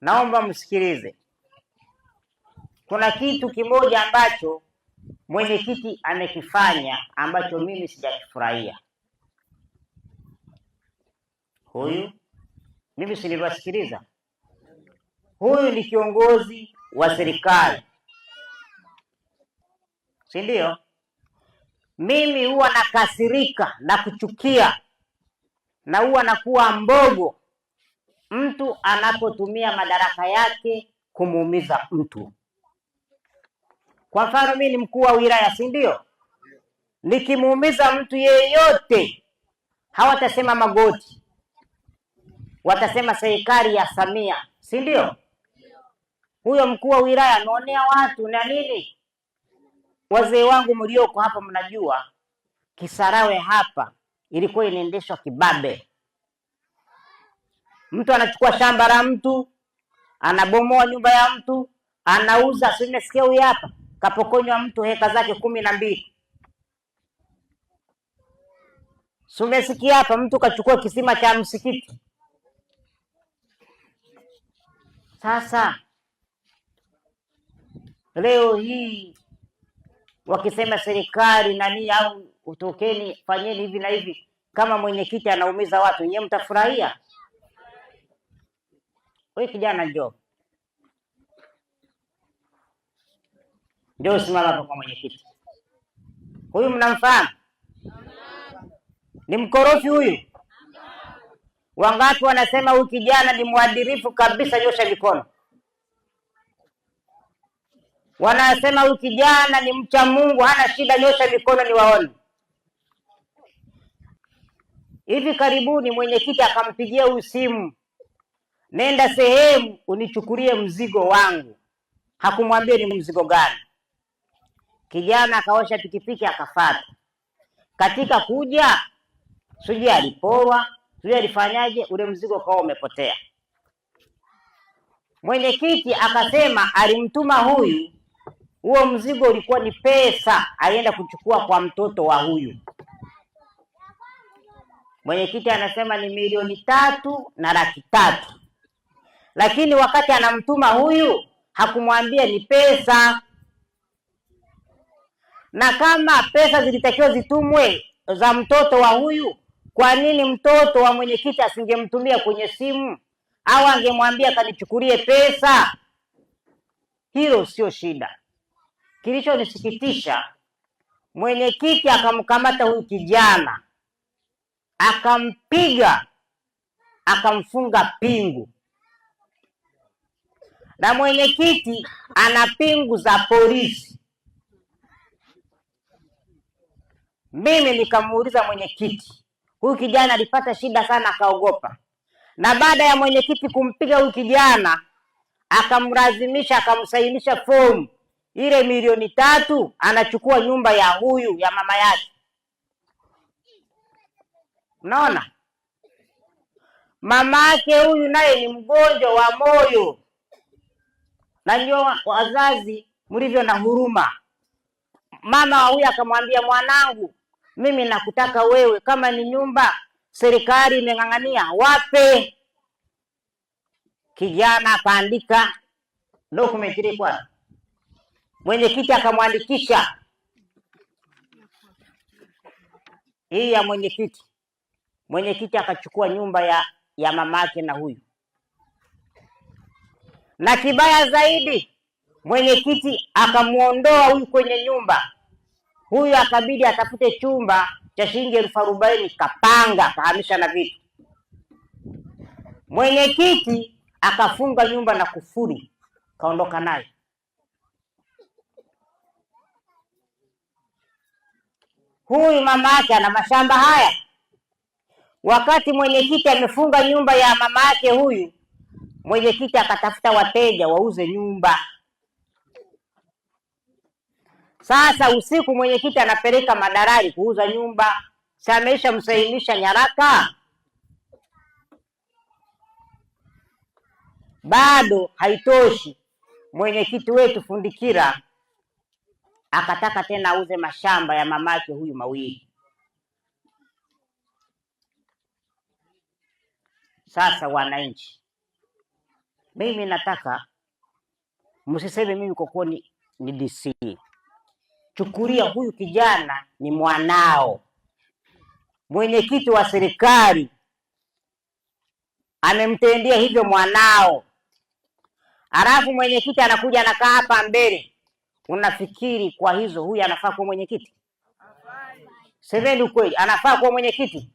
naomba msikilize. Kuna kitu kimoja ambacho mwenyekiti amekifanya ambacho mimi sijakifurahia. Huyu mimi siniwasikiliza. Huyu ni kiongozi wa serikali, si ndio? Mimi huwa nakasirika na kuchukia na huwa nakuwa mbogo mtu anapotumia madaraka yake kumuumiza mtu. Kwa mfano, mimi ni mkuu wa wilaya, si ndio? Nikimuumiza mtu yeyote, hawatasema Magoti, watasema serikali ya Samia, si ndio? Huyo mkuu wa wilaya anaonea watu na nini? Wazee wangu mlioko hapa mnajua Kisarawe hapa ilikuwa inaendeshwa kibabe. Mtu anachukua shamba la mtu, anabomoa nyumba ya mtu, anauza. Si nimesikia huyu hapa kapokonywa mtu heka zake 12. Si umesikia hapa mtu kachukua kisima cha msikiti. Sasa leo hii wakisema serikali nani au utokeni fanyeni hivi na hivi, kama mwenyekiti anaumiza watu, nyewe mtafurahia? Wewe kijana, njoo simama hapa kwa mwenyekiti. Huyu mnamfahamu? Ni mkorofi huyu. Wangapi wanasema huyu kijana ni mwadilifu kabisa? Nyosha mikono. Wanasema huyu kijana ni mcha Mungu, hana shida, nyosha mikono niwaone. Hivi karibuni mwenyekiti akampigia huyu simu, nenda sehemu unichukulie mzigo wangu. Hakumwambia ni mzigo gani. Kijana akaosha pikipiki akafuata. Katika kuja, sijui aliporwa, sijui alifanyaje, ule mzigo kwa umepotea. Mwenyekiti akasema alimtuma huyu, huo mzigo ulikuwa ni pesa, alienda kuchukua kwa mtoto wa huyu. Mwenyekiti anasema ni 3,300,000. Lakini wakati anamtuma huyu hakumwambia ni pesa. Na kama pesa zilitakiwa zitumwe za mtoto wa huyu, kwa nini mtoto wa mwenyekiti asingemtumia kwenye simu au angemwambia kanichukulie pesa? Hilo sio shida. Kilichonisikitisha, mwenyekiti akamkamata huyu kijana, akampiga, akamfunga pingu. Na mwenyekiti ana pingu za polisi. Mimi nikamuuliza mwenyekiti, huyu kijana alipata shida sana, akaogopa. Na baada ya mwenyekiti kumpiga huyu kijana, akamlazimisha, akamsainisha fomu ile 3,000,000, anachukua nyumba ya huyu, ya mama yake. Unaona? Mama yake huyu naye ni mgonjwa wa moyo. Na ndio wazazi mlivyo na huruma. Mama wa huyu akamwambia, mwanangu, mimi nakutaka wewe, kama ni nyumba serikali imeng'ang'ania, wape. Kijana akaandika document ile kwa mwenyekiti, akamwandikisha hii ya mwenyekiti. Mwenyekiti akachukua nyumba ya mamake na huyu. Na kibaya zaidi, mwenyekiti akamuondoa huyu kwenye nyumba. Huyu akabidi atafute chumba cha shilingi 40,000, kapanga, kahamisha na vitu. Mwenyekiti akafunga nyumba na kufuri, kaondoka naye. Huyu mama yake ana mashamba haya. Wakati mwenyekiti amefunga nyumba ya mama yake huyu, mwenyekiti akatafuta wateja wauze nyumba. Sasa usiku mwenyekiti anapeleka madalali kuuza nyumba. Sasa ameisha msainisha nyaraka. Bado haitoshi, mwenyekiti wetu Fundikira akataka tena auze mashamba ya mamake huyu mawili. Sasa wananchi, Mimi nataka msiseme mimi kwa kuwa ni DC. Chukulia huyu kijana ni mwanao, mwenyekiti wa serikali amemtendea hivyo mwanao, alafu mwenyekiti anakuja anakaa hapa mbele. Unafikiri kwa hizo huyu anafaa kuwa mwenyekiti? Semeni ukweli, anafaa kuwa mwenyekiti?